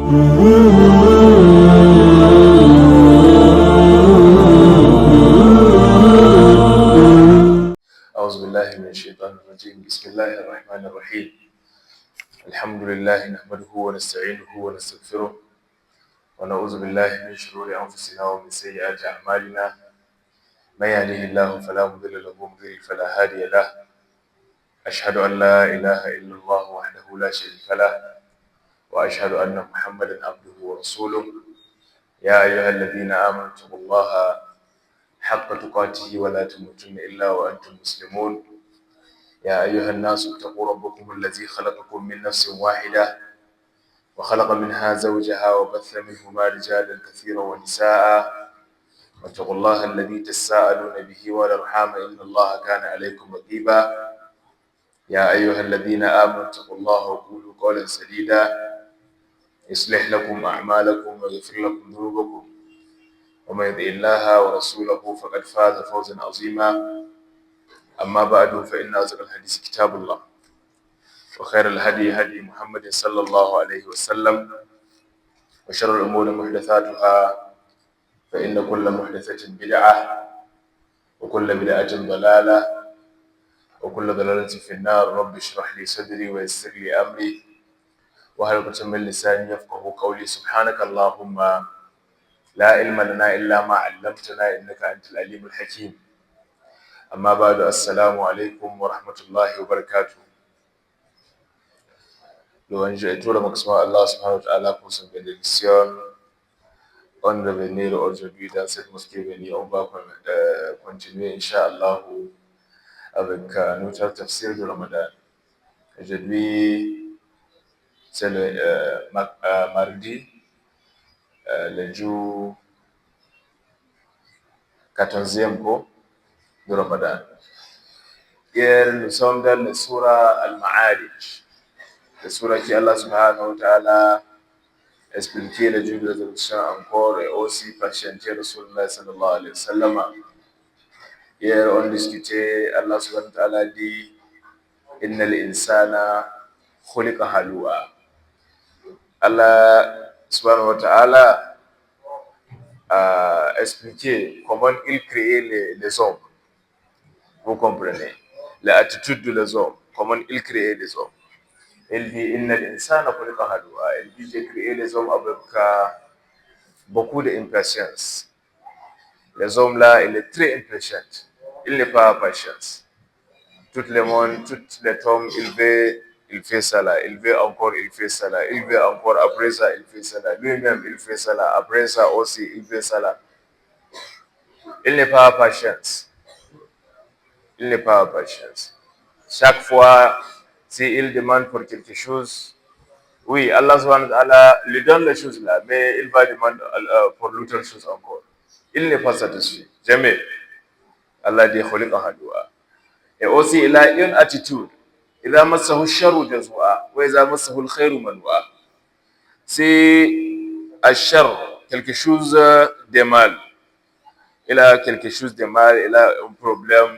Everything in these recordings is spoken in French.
أعوذ بالله من الشيطان الرجيم. بسم الله الرحمن الرحيم. الحمد لله نحمده ونستعينه ونستغفره ونعوذ بالله من شرور أنفسنا ومن سيئات أعمالنا. من يهده الله فلا مضل له ومن يضلل فلا هادي له. أشهد أن لا إله إلا الله وحده لا شريك له وأشهد أن محمدا عبده ورسوله. يا أيها الذين آمنوا اتقوا الله حق تقاته ولا تموتن إلا وأنتم مسلمون. يا أيها الناس اتقوا ربكم الذي خلقكم من نفس واحدة وخلق منها زوجها وبث منهما رجالا كثيرا ونساء. واتقوا الله الذي تساءلون به والأرحام إن الله كان عليكم رقيبا. يا أيها الذين آمنوا اتقوا الله وقولوا قولا سديدا يصلح لكم أعمالكم ويغفر لكم ذنوبكم ومن يطع الله ورسوله فقد فاز فوزا عظيما. أما بعد فإن أصدق الحديث كتاب الله وخير الهدي هدي محمد صلى الله عليه وسلم وشر الأمور محدثاتها فإن كل محدثة بدعة وكل بدعة ضلالة وكل ضلالة في النار. رب اشرح لي صدري ويسر لي أمري واحلل عقدة من لساني يفقهوا قولي. سبحانك اللهم لا علم لنا إلا ما علمتنا إنك أنت العليم الحكيم. أما بعد السلام عليكم ورحمة الله وبركاته. L'ONG maximum Allah subhanahu wa ta'ala pour sa bénédiction. On va venir aujourd'hui dans cette mosquée bénie. On va continuer, Inch'Allah, avec notre tafsir de Ramadan. Aujourd'hui, c'est le mardi, le jour 14e de Ramadan. Hier, nous sommes dans la Surah Al-Ma'arij. La Surah qui Allah subhanahu wa ta'ala expliquait le jour de résurrection encore et aussi patienter Rasulullah sallallahu alayhi wa sallam. Hier, on discutait, Allah subhanahu wa ta'ala dit Inna l'insana khuliqa halwa. Allah subhanahu wa ta'ala a expliqué comment il créait les hommes. Vous comprenez? L'attitude des hommes, comment il créait les hommes. Il dit Inna l'insana khuliqa halwa. Il dit j'ai créé les hommes avec beaucoup d'impatience. Les hommes là, il est très impatient. Il n'est pas patient. Tout le monde, tout les hommes, il fait ça là. Il veut encore, il fait ça là. Il veut encore, après ça, il fait ça là. Lui-même, il fait ça là. Après ça aussi, il fait ça là. Il n'est pas patient. Il n'est pas patient. Chaque fois, s'il demande pour quelque chose, oui, Allah subhanahu wa ta'ala lui donne les choses là, mais il va demander pour l'autre chose encore. Il n'est pas satisfait. Jamais. Allah dit khuliqa halwa. Et aussi, il a une attitude. إذا مسه الشر جزوعا وإذا مسه الخير منوعا. C'est الشر, quelque chose de mal. Il a quelque chose de mal, il a un problème.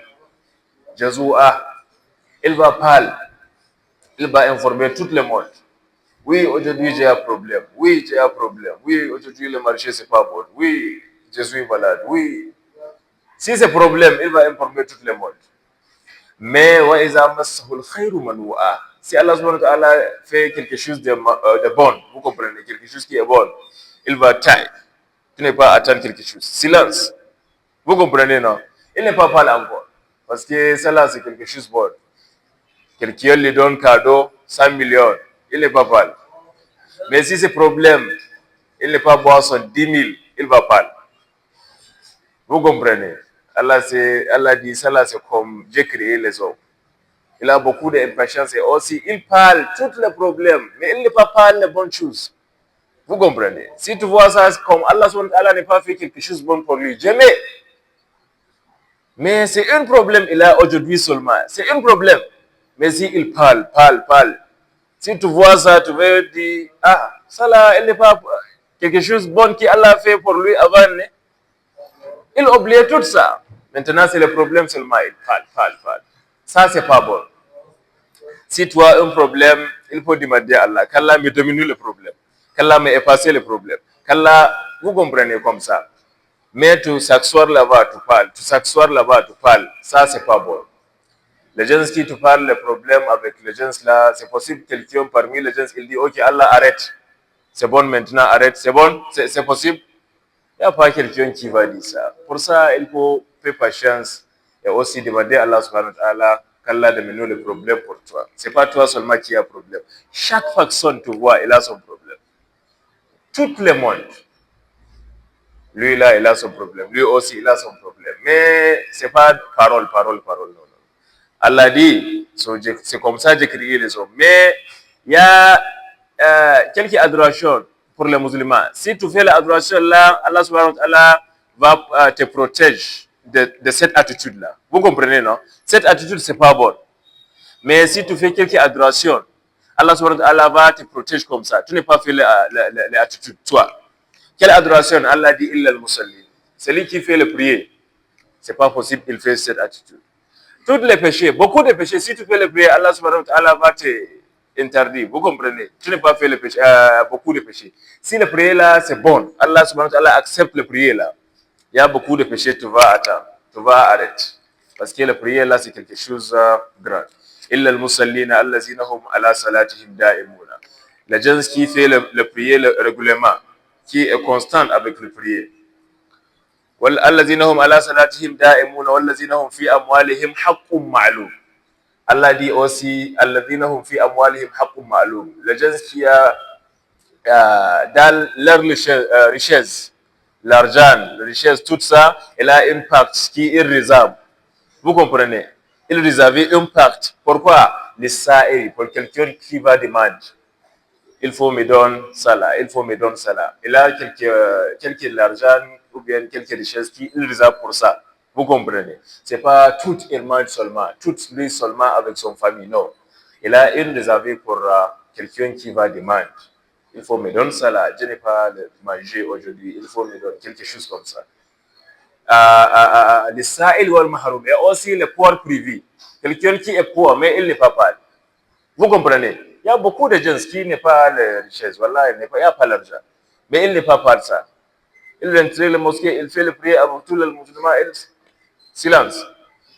Jazou'a, il va parler, il va informer tout le monde. Oui, aujourd'hui j'ai un problème. Oui, j'ai un problème. Oui, aujourd'hui le marché c'est pas bon. Oui, je suis malade. Oui. Si c'est problème, il va informer tout le monde. Mais si Allah subhanahu wa ta'ala fait quelque chose de bon, vous comprenez, quelque chose qui est bon, il va taire. Tu n'es pas attendre quelque chose. Silence. Vous comprenez, non? Il n'est pas parlé encore. Parce que cela, c'est quelque chose de bon. Quelqu'un lui donne cadeau 100 millions. Il n'est pas parlé. Mais si c'est problème, il n'est pas boisson 10 000, il va parler. Vous comprenez? Allah dit, cela c'est comme j'ai créé les hommes. Il a beaucoup d'impatience et aussi il parle tous les problèmes, mais il ne pas parler les bonnes choses. Vous comprenez? Si tu vois ça comme Allah n'a pas fait quelque chose de bon pour lui, jamais. Mais c'est un problème, il a aujourd'hui seulement. C'est un problème. Mais si il parle. Si tu vois ça, tu vas dire, ah, ça là, il n'est pas quelque chose de bon qu'Allah a fait pour lui avant. Il oublie tout ça. Maintenant, c'est le problème seulement. Il parle. Ça, c'est pas bon. Si tu as un problème, il faut demander à Allah qu'Allah me diminue le problème. Qu'Allah m'ait effacé le problème. Qu'Allah, vous comprenez comme ça. Mais tu s'asseoir là-bas, tu parles. Tu s'asseoir là-bas, tu parles. Ça, c'est pas bon. Les gens qui te parlent le problème avec les gens là, c'est possible que quelqu'un parmi les gens, il dit, ok, Allah arrête. C'est bon maintenant, arrête. C'est bon, c'est possible. Il n'y a pas quelqu'un qui va dire ça. Pour ça, il faut faire patience et aussi demander à Allah subhanahu wa ta'ala qu'Allah diminue le problème pour toi. Ce n'est pas toi seulement qui a problème. Chaque personne te voit, il a son problème. Tout le monde. Lui là, il a son problème. Lui aussi, il a son problème. Mais ce n'est pas parole. Non. Allah dit, c'est comme ça que j'ai créé les hommes. Mais il y a quelques adorations pour les musulmans. Si tu fais l'adoration là, Allah subhanahu wa ta'ala va te protéger de cette attitude-là. Vous comprenez, non? Cette attitude, c'est pas bon. Mais si tu fais quelques adorations, Allah subhanahu wa ta'ala va te protéger comme ça. Tu n'es pas fait l'attitude, toi. Quelle adoration? Allah dit, illa al-musallin. Celui qui fait le prier, c'est pas possible, il fait cette attitude. Tous les péchés, beaucoup de péchés, si tu fais le prier, Allah subhanahu wa ta'ala va te interdire. Vous comprenez? Tu n'as pas fait le péché, beaucoup de péchés. Si le prier là, c'est bon, Allah subhanahu wa ta'ala accepte le prier là. Il y a beaucoup de péchés, tu vas attendre, tu vas arrêter. Parce que le prier là, c'est quelque chose de grand. Illa al-musallina allazina hum ala salatihim da'imuna. Les gens qui fait le prier régulièrement, qui est constant avec le prier. والذين هم على صلاتهم دائمون والذين هم في أموالهم حق معلوم. Allah dit aussi الذين هم في أموالهم حق معلوم. Les gens qui dans leur richesse, l'argent, la richesse, tout ça, elle a un pacte qui est irréalisable. Vous comprenez? Il réserve un pacte. Pourquoi? Les saïs, pour quelqu'un qui va demander. Il faut me donner ça là, il faut me donner ça là. Il a quelques l'argent ou bien quelques richesses qui il réserve pour ça. Vous comprenez? C'est pas tout il mange seulement, tout lui seulement avec son famille, non. Il a une réservée pour quelqu'un qui va demander. Il faut me donner ça là, je n'ai pas manger aujourd'hui, il faut me donner quelque chose comme ça. Les sa'il wal mahroum et aussi les pauvres privés. Quelqu'un qui est pauvre mais il n'est pas pauvre. Vous comprenez? Il y a beaucoup de gens qui n'ont pas la richesse. Voilà, il n'y a pas l'argent. Mais il n'est pas par ça. Il entre le mosquée, il fait le prière avec tous les musulmans, silence.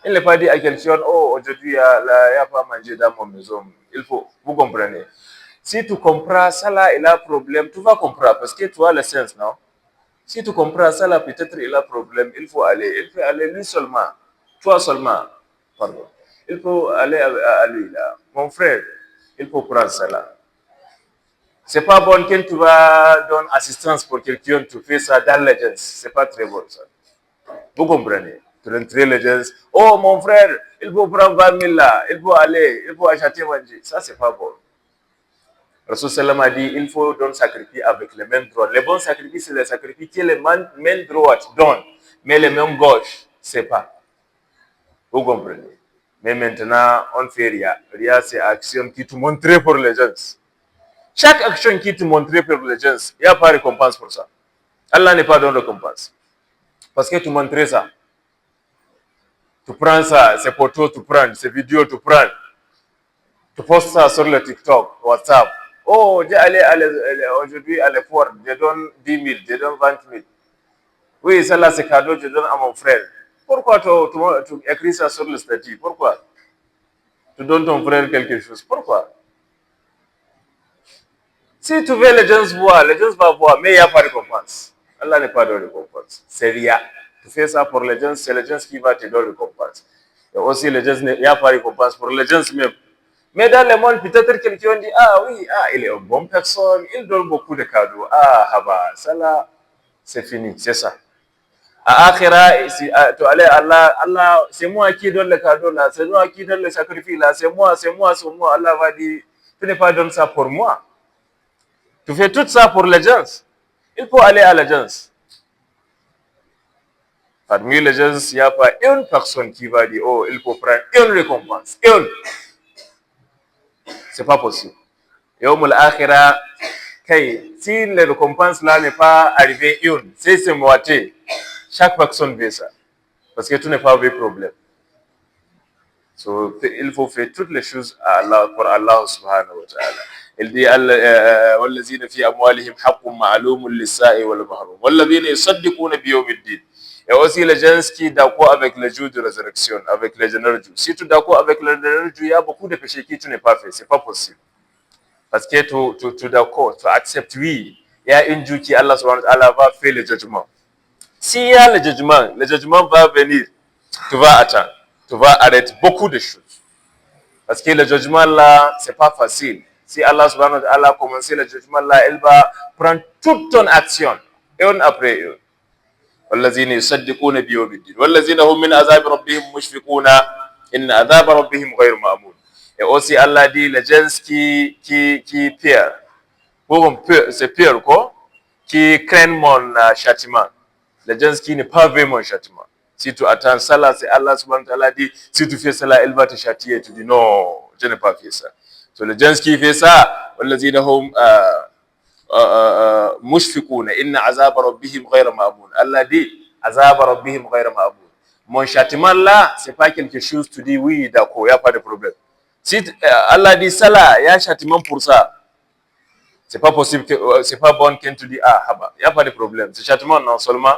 Il n'est pas dit à quelqu'un, oh, aujourd'hui, il n'y a pas mangé dans mon maison. Il faut, vous comprenez? Si tu comprends ça là, il a un problème, tu vas comprendre parce que tu as le sens, non? Si tu comprends ça là, peut-être il a un problème, il faut aller lui seulement, toi seulement, pardon. Il faut aller à lui là. Mon frère, il faut prendre ça là. C'est pas bon quand tu vas donner assistance pour quelqu'un, tu fais ça dans l'agence. C'est pas très bon ça. Vous comprenez? Tu rentres l'agence. Oh mon frère, il faut prendre 20 000 là. Il faut aller, il faut acheter manger. Ça, c'est pas bon. Rasul Sallam a dit, il faut donner sacrifice avec les mains droites. Les bons sacrifices, c'est les sacrifices que les mains droites donnent. Mais les mains gauches, c'est pas. Vous comprenez? Mais maintenant, on fait rien. Rien, c'est action qui te montre pour les gens. Chaque action qui te montre pour les gens, il n'y a pas de récompense pour ça. Allah n'est pas donné récompense. Parce que tu montres ça. Tu prends ça, ces photos, tu prends, ces vidéos, tu prends. Tu postes ça sur le TikTok, WhatsApp. Oh, j'ai allé aujourd'hui à l'effort, je donne 10 000, je donne 20 000. Oui, celle-là, c'est cadeau, je donne à mon frère. Pourquoi tu écris ça sur le statut? Pourquoi? Tu donnes ton frère quelque chose. Pourquoi? Si tu veux, les gens voient, les gens vont voir, mais il n'y a pas de récompense. Allah n'est pas de récompense. C'est rien. Tu fais ça pour les gens, c'est les gens qui vont te donner récompense. Et aussi, les gens, il n'y a pas de récompense pour les gens même. Mais dans le monde, peut-être quelqu'un dit, ah oui, il est une bonne personne, il donne beaucoup de cadeaux. Ah, bah, ça là, c'est fini, c'est ça. À Akhira, Allah, c'est moi qui donne le cadeau là, c'est moi qui donne le sacrifice là, c'est moi. Allah va dire, tu n'es pas donné ça pour moi. Tu fais tout ça pour les gens. Il faut aller à l'agence. Parmi les gens, il n'y a pas une personne qui va dire, oh, il faut prendre une récompense. Une. C'est pas possible. Yawmul Akhira, si la récompense là n'est pas arrivée une, c'est moitié. Chaque personne veut ça. Parce que tu n'es pas avec problème. So, il faut faire toutes les choses pour Allah subhanahu wa ta'ala. Il dit والذين في أموالهم حق معلوم للسائل والمحروم والذين يصدقون بيوم الدين. Et aussi les gens qui d'accord avec le jour de résurrection, avec le dernier jour. Si tu es d'accord avec le dernier jour, il y a beaucoup de péchés que tu n'as pas fait. C'est pas possible. Parce que tu d'accord, tu acceptes, oui, il y a une jour qui Allah subhanahu wa ta'ala va faire le jugement. S'il y a le jugement va venir, tu vas attendre, tu vas arrêter beaucoup de choses. Parce que le jugement là, c'est pas facile. Si Allah subhanahu wa ta'ala a commencé le jugement là, il va prendre toute ton action, une après une. والذين يصدقون بيوم الدين والذين هم من عذاب ربهم مشفقون إن عذاب ربهم غير مأمون. Et aussi Allah dit les gens qui pire, c'est pire quoi, qui craignent mon châtiment. Les gens qui ne pas vu mon châtiment. Si tu attends ça, c'est Allah subhanahu wa ta'ala dit, si tu fais cela, il va te châtier. Tu dis non, je n'ai pas fait ça. So les gens qui font ça, والذين هم مشفقون إن عذاب ربهم غير مأمون. Allah dit عذاب ربهم غير مأمون. Mon châtiment là, c'est pas quelque chose tu dis oui, d'accord, il n'y a pas de problème. Si Allah dit ça là, il y a un châtiment pour ça. C'est pas possible que c'est pas bon quand tu dis ah haba, il n'y a pas de problème. C'est châtiment non seulement.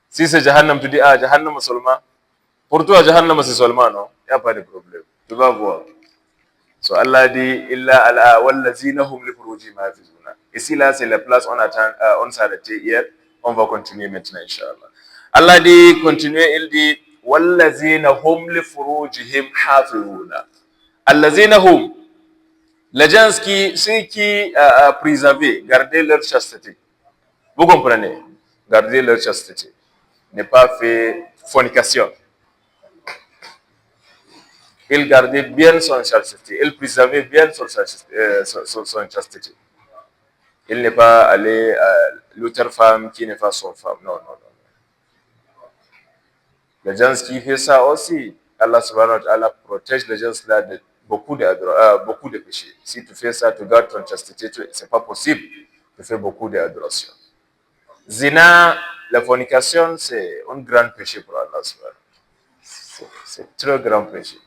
Si c'est Jahannam, tu dis ah Jahannam seulement. Pour toi Jahannam c'est seulement non, il n'y a pas de problème. Tu vas voir. So Allah dit illa ala wallazina hum li furujihim hafizuna. Ici là c'est la place on s'arrêtait hier, on va continuer maintenant inchallah. Allah dit continuer, il dit wallazina hum li furujihim hafizuna. Allazina hum, les gens ceux qui préservent, garder leur chasteté. Vous comprenez? Garder leur chasteté. Ne pas faire fornication. Il gardait bien son chasteté. Il préservait bien son chasteté. Il n'est pas allé à l'autre femme qui n'est pas son femme. Non, non, non. Les gens qui font ça aussi, Allah subhanahu wa ta'ala protège les gens là de beaucoup de péchés. Si tu fais ça, tu gardes ton chasteté, c'est pas possible. Tu fais beaucoup d'adoration. Zina, la fornication, c'est un grand péché pour Allah subhanahu wa ta'ala. C'est un très grand péché.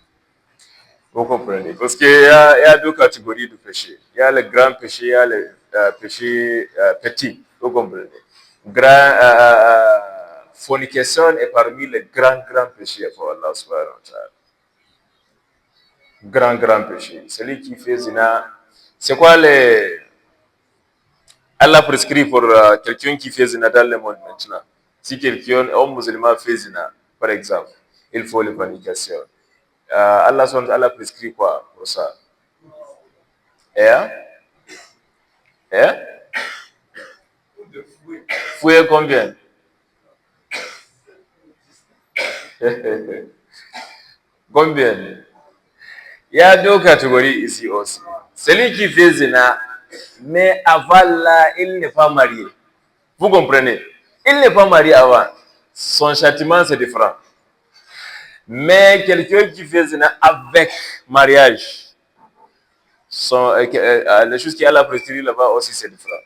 Vous comprenez? Parce qu'il y a deux catégories de péchés. Il y a le grand péché, il y a le péché petit. Vous comprenez? Fornication est parmi les grands péchés pour Allah subhanahu wa ta'ala. Grand péché. Celui qui fait zina. C'est quoi Allah prescrit pour quelqu'un qui fait zina dans le monde maintenant? Si quelqu'un, un musulman fait zina, par exemple, il faut la fornication. Allah subhanahu wa ta'ala prescrit quoi pour ça? Fouiller combien? Combien? Il y a deux catégories ici aussi. Celui qui fait zina, mais avant là, il n'est pas marié. Vous comprenez? Il n'est pas marié avant. Son châtiment, c'est différent. Mais quelqu'un qui fait zina avec mariage, les choses qui Allah prescrit là-bas aussi, c'est différent.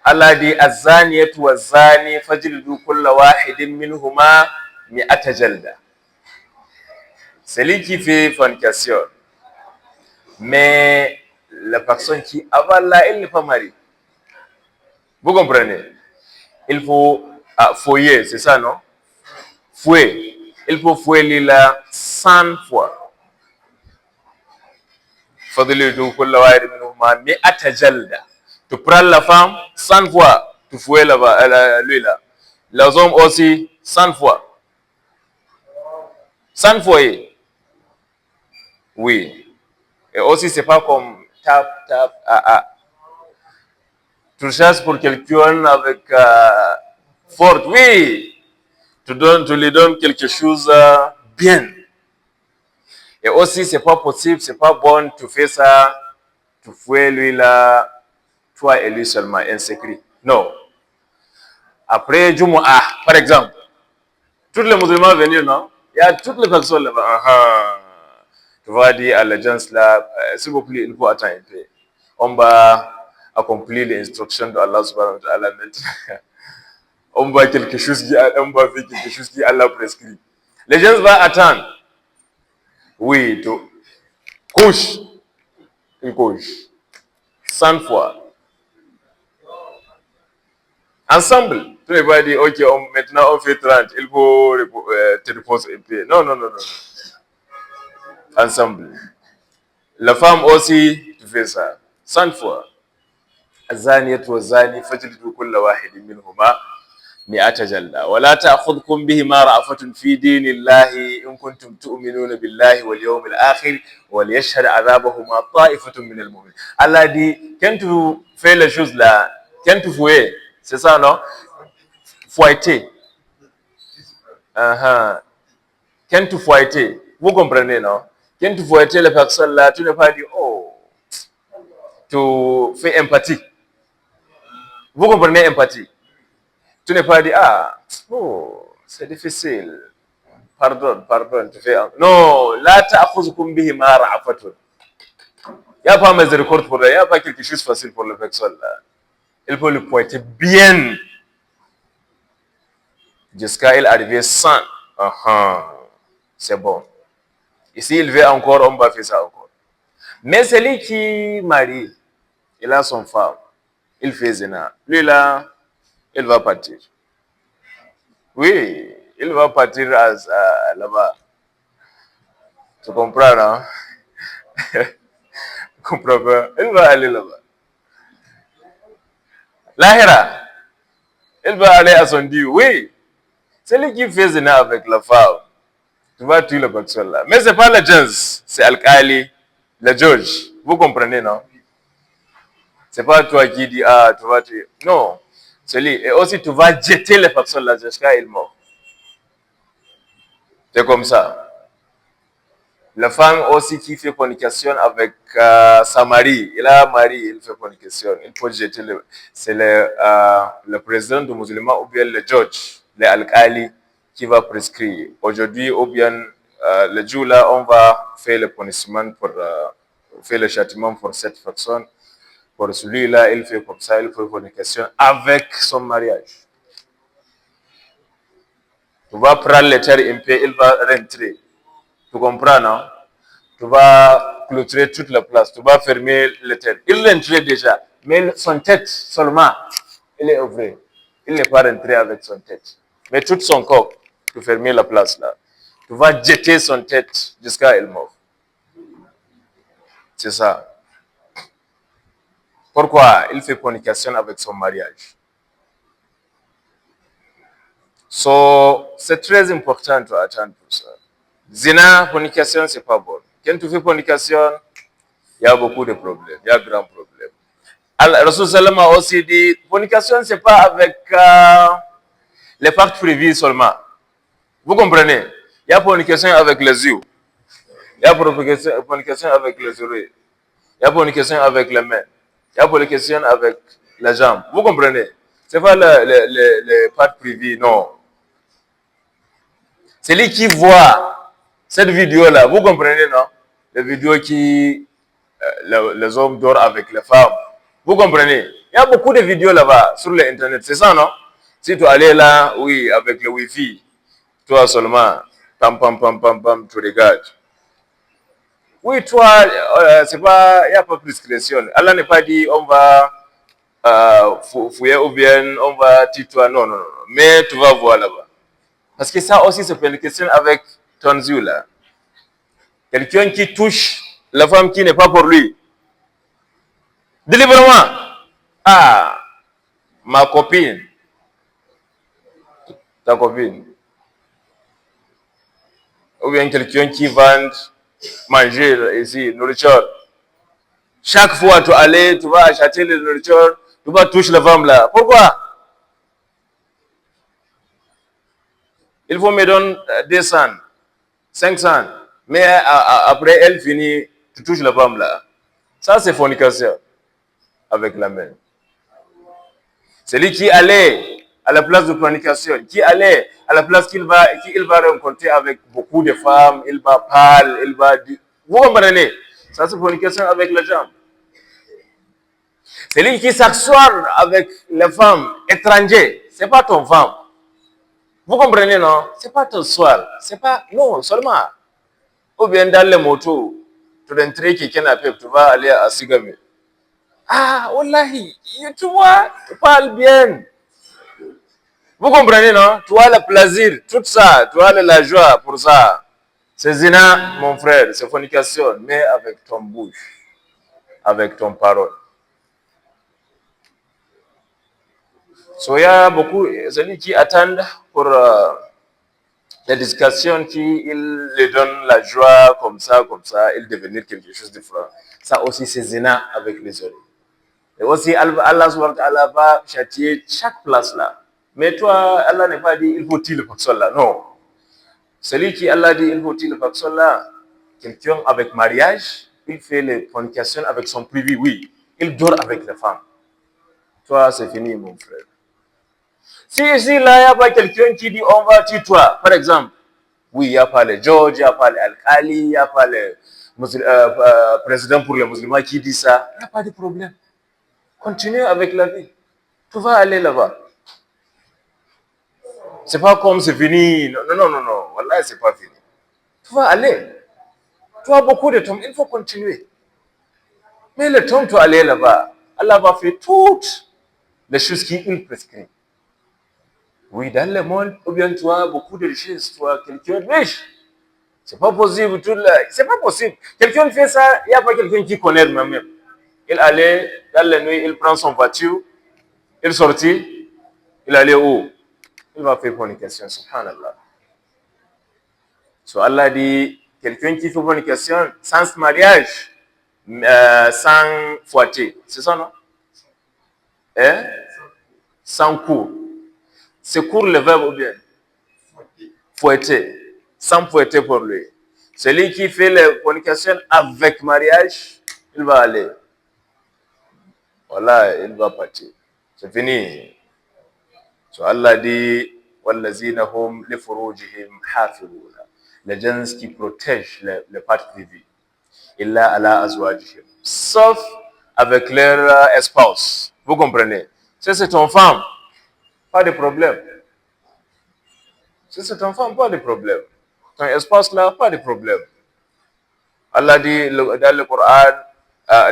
Allah dit az-zaniyatu waz-zani fajlidu kulla wahidin minhuma mi'ata jalda. Celui qui fait fornication, mais la personne qui avant là, elle n'est pas mariée. Vous comprenez? Il faut fouiller, c'est ça, non? Fouiller. Il faut fouiller là 100 fois. Fajlidu kulla wahidin minhuma mi'ata jalda. Tu prends la femme 100 fois, tu fouilles lui là. Les hommes aussi 100 fois. 100 fois. Oui. Et aussi, c'est pas comme tap. Tu cherches pour quelqu'un avec fort. Oui. Tu lui donnes quelque chose bien. Et aussi, c'est pas possible, c'est pas bon, tu fais ça, tu fouilles lui là. Toi et lui seulement, un secret. Non. Après Jumu'ah, par exemple, tous les musulmans venus, non? Il y a toutes les personnes là-bas. Tu vas dire à l'agence là, s'il vous plaît, il faut attendre un peu. On va accomplir les instructions de Allah subhanahu wa ta'ala maintenant. On va faire quelque chose qui Allah prescrit. Les gens vont attendre. Oui, tu couches. il couche 100 fois. Ensemble, tu ne vas pas dire, ok, maintenant on fait 30, il faut te reposer un peu. Non, non, non, non. Ensemble. La femme aussi, tu fais ça 100 fois. الزانية والزاني فاجلدوا كل واحد منهما 100 جلدة ولا تأخذكم بهما رأفة في دين الله إن كنتم تؤمنون بالله واليوم الآخر وليشهد عذابهما طائفة من المؤمنين. Allah dit, quand tu fais les choses là, quand tu fouilles, c'est ça non? Fouetter. Quand tu fouettes, vous comprenez non? Quand tu fouettes les personnes là, tu n'as pas dit, oh, tu fais empathie. Vous comprenez empathie? Tu n'es pas dit, ah, oh, c'est difficile. Pardon, pardon, tu fais. Non, là, tu as fait comme bihi mara afatun. Il n'y a pas miséricorde pour lui, il n'y a pas quelque chose de facile pour le personne là. Il faut le pointer bien jusqu'à il arriver 100. C'est bon. Ici, il veut encore, on va faire ça encore. Mais celui qui marie, il a son femme, il fait zina. Lui là, il va partir. Oui, il va partir là-bas. Tu comprends, non? Tu comprends pas? Il va aller là-bas. Lahira, il va aller à son Dieu. Oui, c'est lui qui fait zina avec la femme. Tu vas tuer la personne là. Mais ce n'est pas le judge, c'est Al-Kali, le juge. Vous comprenez, non? Ce n'est pas toi qui dis, ah, tu vas tuer. Non, c'est lui. Et aussi, tu vas jeter les personnes là jusqu'à il meurt. C'est comme ça. La femme aussi qui fait fornication avec sa mari, il a un mari, il fait fornication. Il faut jeter c'est le président du musulman ou bien le judge, le al-Qali qui va prescrire. Aujourd'hui, ou bien le jour là, on va faire le punishment pour faire le châtiment pour cette personne. Pour celui-là, il fait comme ça, il fait fornication avec son mariage. Tu vas prendre le terre un peu, il va rentrer. Tu comprends, non? Tu vas clôturer toute la place. Tu vas fermer le tête. Il est rentré déjà. Mais son tête seulement, il est ouvert. Il n'est pas rentré avec son tête. Mais tout son corps, tu fermes la place là. Tu vas jeter son tête jusqu'à elle mort. C'est ça. Pourquoi? Il fait fornication avec son mariage. C'est très important de attendre pour ça. Zina, fornication, c'est pas bon. Quand tu fais fornication, il y a beaucoup de problèmes. Il y a de grands problèmes. Rasul Sallam a aussi dit, fornication, c'est pas avec les parties privées seulement. Vous comprenez? Il y a fornication avec les yeux. Il y a fornication avec les oreilles. Il y a fornication avec les mains. Il y a fornication avec les jambes. Vous comprenez? C'est pas les parties privées, non. C'est lui qui voit cette vidéo-là. Vous comprenez, non? La vidéo qui les hommes dorment avec les femmes. Vous comprenez? Il y a beaucoup de vidéos là-bas sur l'internet. C'est ça, non? Si tu allais là, oui, avec le Wi-Fi, toi seulement, pam, pam, pam, pam, pam, tu regardes. Oui, toi, c'est pas, il n'y a pas prescription. Allah n'est pas dit, on va fouiller ou bien on va tuer. Non, non, non. Mais tu vas voir là-bas. Parce que ça aussi, c'est une question avec ton yeux là. Quelqu'un qui touche la femme qui n'est pas pour lui. Délibérément. Ah, ma copine. Ta copine. Ou bien quelqu'un qui vend manger ici, nourriture. Chaque fois tu allais, tu vas acheter la nourriture, tu vas toucher la femme là. Pourquoi? Il faut me donner 200, 500. Mais après, elle finit, tu touches la femme là. Ça, c'est fornication avec la main. Celui qui allait à la place de fornication, qui allait à la place qu'il va rencontrer avec beaucoup de femmes, il va parler, il va dire. Vous comprenez? Ça, c'est fornication avec les gens. Celui qui s'assoit avec les femmes étrangères, ce n'est pas ton femme. Vous comprenez, non? Ce n'est pas ton soir. C'est pas, non, seulement. Ou bien dans les motos, tu rentrer quelqu'un appelle, tu vas aller à Sigame. Ah, wallahi, tu vois, tu parles bien. Vous comprenez, non? Tu as le plaisir, tout ça, tu as la joie pour ça. C'est zina, mon frère, c'est fornication, mais avec ton bouche, avec ton parole. So, il y a beaucoup, celui qui attendent pour la discussion qui il les donne la joie comme ça, il devenir quelque chose de différent. Ça aussi, c'est zina avec les autres. Et aussi, Allah subhanahu wa ta'ala va châtier chaque place là. Mais toi, Allah n'est pas dit il faut-il faire cela. Non. Celui qui Allah dit il faut-il faire cela, quelqu'un avec mariage, il fait les fornications avec son privé, oui. Il dort avec les femmes. Toi, c'est fini, mon frère. Si ici, là, il n'y a pas quelqu'un qui dit on va tuer-toi, par exemple, oui, il n'y a pas le George, il n'y a pas l'Al-Khali, il n'y a pas le président pour les musulmans qui dit ça, il n'y a pas de problème. Continue avec la vie. Tu vas aller là-bas. C'est pas comme c'est fini. Non, non, non, non. Wallah, c'est pas fini. Tu vas aller. Tu as beaucoup de temps. Il faut continuer. Mais le temps, tu vas aller là-bas. Allah va faire toutes les choses qu'il prescrit. Oui, dans le monde, ou bien tu as beaucoup de richesses, tu as quelqu'un de riche. C'est pas possible. C'est pas possible. Quelqu'un fait ça, il n'y a pas quelqu'un qui connaît même. Il allait dans la nuit, il prend son voiture, il sortit, il allait où? Il va faire fornication, subhanallah. So Allah dit, quelqu'un qui fait fornication sans mariage, sans fouetter, c'est ça, non? Hein? Sans coup. C'est court le verbe ou bien? Fouetter. Sans fouetter pour lui. Celui qui fait la fornication avec mariage, il va aller. Voilà, il va partir. C'est fini. So Allah dit, وَالَّذِينَ هُمْ لِفُرُوجِهِمْ حَافِظُونَ. Les gens qui protègent les parties privées. Illa ala azwajihim. Sauf avec leur espouse. Vous comprenez? Si c'est ton femme, pas de problème. Si c'est ton femme, pas de problème. Ton espouse là, pas de problème. Allah dit dans le Coran,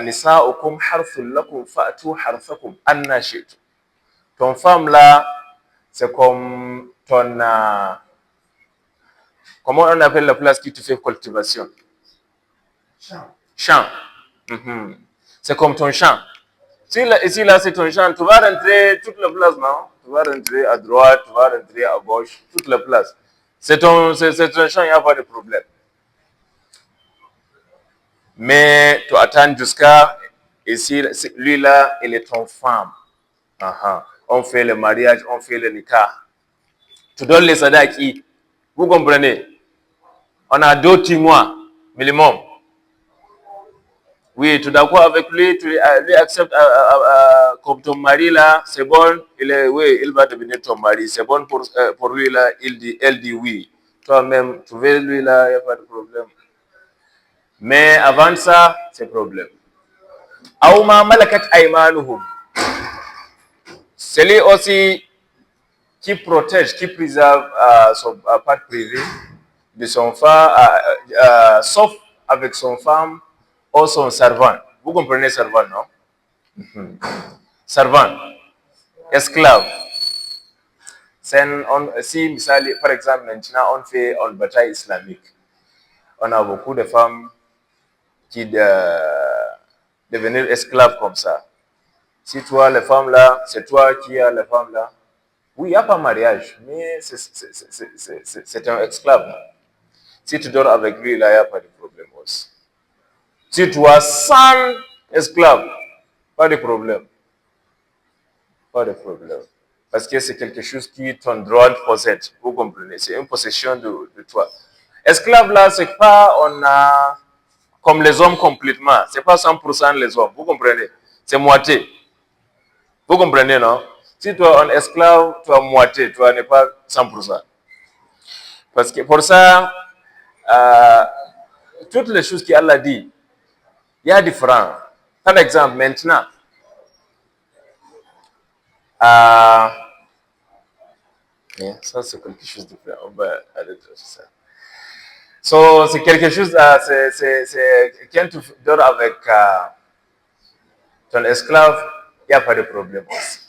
Nisa'ukum harthul lakum fa'tu harthakum anna shi'tum. Ton femme là, c'est comme ton comment on appelle la place qui te fait cultivation? Champ. Mm-hmm. C'est comme ton champ. Ici, là, c'est ton champ. Tu vas rentrer toute la place, non? Tu vas rentrer à droite, tu vas rentrer à gauche, toute la place. C'est ton champ, il n'y a pas de problème. Mais tu attends jusqu'à ici, lui-là, il est ton femme. Uh-huh. On fait le mariage, on fait le nikah. Tu donnes les sadaki. Vous comprenez? On a 2 mois minimum. Oui, tu es d'accord avec lui, tu lui acceptes comme ton mari là, c'est bon, oui, il va devenir ton mari, c'est bon pour lui là, elle dit oui. Toi-même, tu veux lui là, il n'y a pas de problème. Mais avant ça, c'est problème. Aouma malakat aymanuhum. Celui aussi qui protège, qui préserve son part privée de son femme, sauf avec son femme ou son servant. Vous comprenez servant, non? Servant, esclave. Si, misali, par exemple, maintenant, on fait une bataille islamique. On a beaucoup de femmes qui devenir esclaves comme ça. Si toi, les femmes là, c'est toi qui as les femmes là. Oui, il n'y a pas mariage, mais c'est un esclave. Si tu dors avec lui, là, il n'y a pas de problème aussi. Si tu as 100 esclaves, pas de problème. Pas de problème. Parce que c'est quelque chose qui est ton droit de possède. Vous comprenez? C'est une possession de toi. Esclave là, c'est pas on a comme les hommes complètement. C'est pas 100% les hommes. Vous comprenez? C'est moitié. Vous comprenez, non? Si tu es un esclave, tu as moitié. Tu n'es pas 100%. Parce que pour ça, toutes les choses qu'Allah dit, il y a différents. Par exemple, maintenant, ça c'est quelque chose de différent. On va aller sur ça. So, c'est quelque chose, c'est quand tu dors avec ton esclave, il n'y a pas de problème aussi.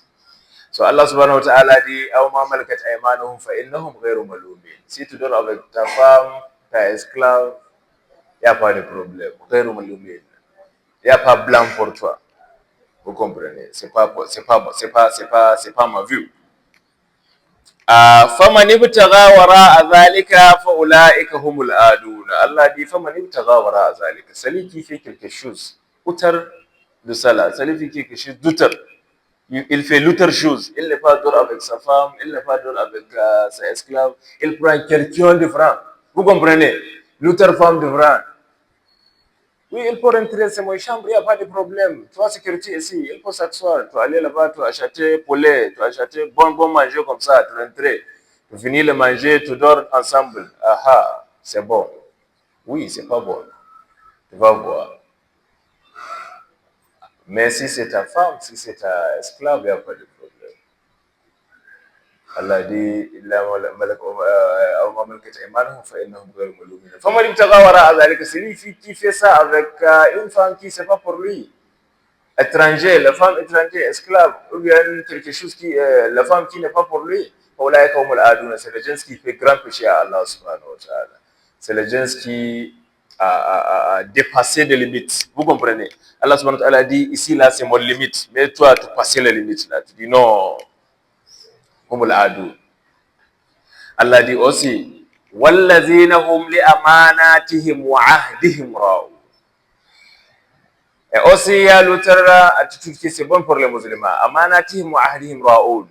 So, Allah subhanahu wa ta'ala dit, Aw ma malakat aymanuhum fa innahum ghayru malumin. Si tu dors avec ta femme, ta esclave, il n'y a pas de problème. Ghayru malumin. Il n'y a pas blanc pour toi. Vous comprenez? C'est pas ma vue. فمن ابتغى وراء ذلك فأولئك هم العادون. Allah dit فمن ابتغى وراء ذلك. Celui qui fait quelque chose outre de cela, celui qui fait quelque chose d'outre, il fait l'autre chose. Il n'est pas dehors avec sa femme, il n'est pas dehors avec sa esclave. Il prend quelqu'un de franc. Vous comprenez? L'autre femme de franc. Oui, il peut rentrer, c'est mon chambre, il n'y a pas de problème. Tu as sécurité ici, il peut s'asseoir. Tu vas aller là-bas, tu vas acheter poulet, tu vas acheter bon manger comme ça, tu rentres. Tu finis le manger, tu dors ensemble. Ah, c'est bon. Oui, c'est pas bon. Tu vas voir. Mais si c'est ta femme, si c'est ta esclave, il n'y a pas de problème. Allah dit, celui qui fait ça avec une femme qui c'est pas pour lui. Étranger, la femme étrangère, esclave, ou bien quelque chose qui, la femme qui n'est pas pour lui. C'est le gens qui fait grand péché à Allah subhanahu wa ta'ala. C'est le gens qui a dépassé des limites. Vous comprenez? Allah subhanahu wa ta'ala dit, ici, là, c'est mon limite. Mais toi, tu passes les limites, là. Tu dis non. Allah dit aussi, وَالَّذِينَ هُمْ لِأَمَانَاتِهِمْ وَعَهْدِهِمْ رَاعُونَ. Et aussi, il y a l'autre attitude qui c'est bon pour les musulmans. Amanatihim wa ahdihim ra'oun.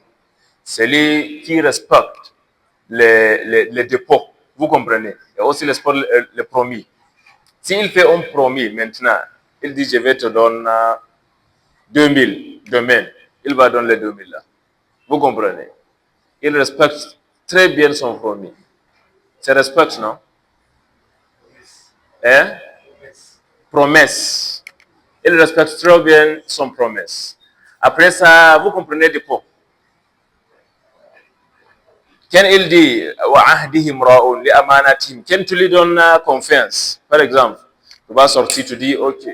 C'est lui qui respecte les dépôts. Vous comprenez? Et aussi les promis. S'il fait un promis maintenant, il dit je vais te donner 2000 demain, il va donner les 2000 là. Vous comprenez? Il respecte très bien son promis. C'est respect, non? Hein? Promesse. Il respecte très bien son promesse. Après ça, vous comprenez des pots. Quand il dit quand tu lui donnes confiance, par exemple, tu vas sortir, tu dis ok,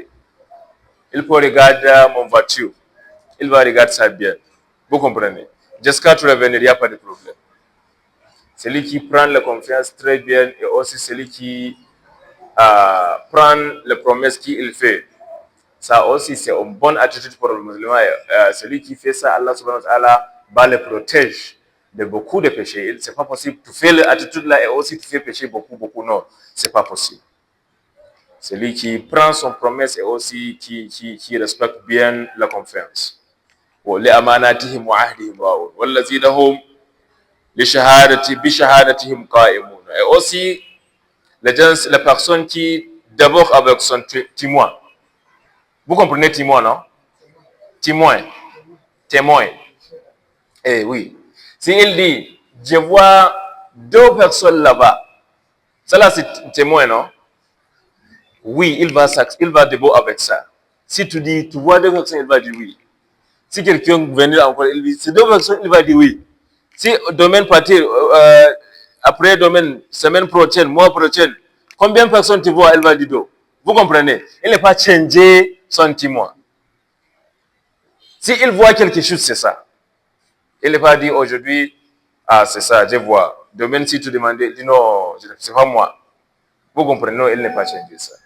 il peut regarder mon voiture, il va regarder ça bien. Vous comprenez? Jusqu'à tu revenir, il n'y a pas de problème. Celui qui prend la confiance très bien et aussi celui qui prend les promesses qu'il fait. Ça aussi, c'est une bonne attitude pour le musulman. Celui qui fait ça, Allah subhanahu wa ta'ala va le protéger de beaucoup de péchés. C'est pas possible. Tu fais l'attitude là et aussi tu fais pécher beaucoup. Non, c'est pas possible. Celui qui prend son promesse et aussi qui respecte bien la confiance. لأماناتهم وعهدهم راعون والذين هم بشهادتهم قائمون. Et aussi, les personnes qui, d'abord avec son témoin. Vous comprenez témoin, non? Témoin. Eh oui. Si il dit, je vois deux personnes là-bas, cela c'est témoin, non? Oui, il va d'abord avec ça. Si tu dis, tu vois deux personnes, il va dire oui. Si quelqu'un venait encore, il dit, c'est deux personnes, il va dire oui. Si domaine partir, après domaine, semaine prochaine, mois prochain, combien de personnes tu vois, elle va dire deux. Vous comprenez? Il n'est pas changé son témoin. Si il voit quelque chose, c'est ça. Il n'est pas dit aujourd'hui, ah c'est ça, je vois. Demain, si tu demandes, il dit non, c'est pas moi. Vous comprenez? Non, il n'est pas changé ça.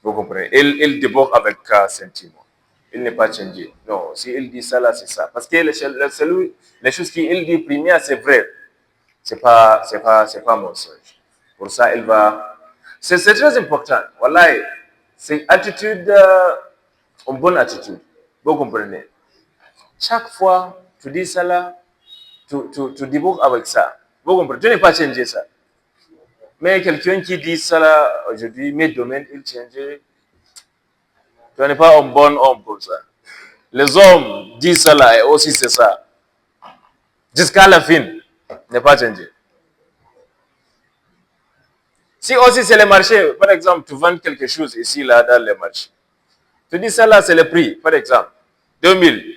Vous comprenez? Il déborde avec sentiment. Il n'est pas changé. Non, si il dit ça là, c'est ça. Parce que les choses qu'il dit première, c'est vrai. C'est pas mensonge. Pour ça, il va. C'est très important. Voilà. C'est attitude, une bonne attitude. Vous comprenez? Chaque fois, tu dis ça là, tu débouches avec ça. Vous comprenez? Tu n'es pas changé ça. Mais quelqu'un qui dit ça là, aujourd'hui, mes domaines, il change. Tu n'es pas un bon homme pour ça. Les hommes disent ça là et aussi c'est ça. Jusqu'à la fin, n'est pas changé. Si aussi c'est le marché, par exemple, tu vends quelque chose ici, là, dans le marché. Tu dis ça là, c'est le prix, par exemple. 2000.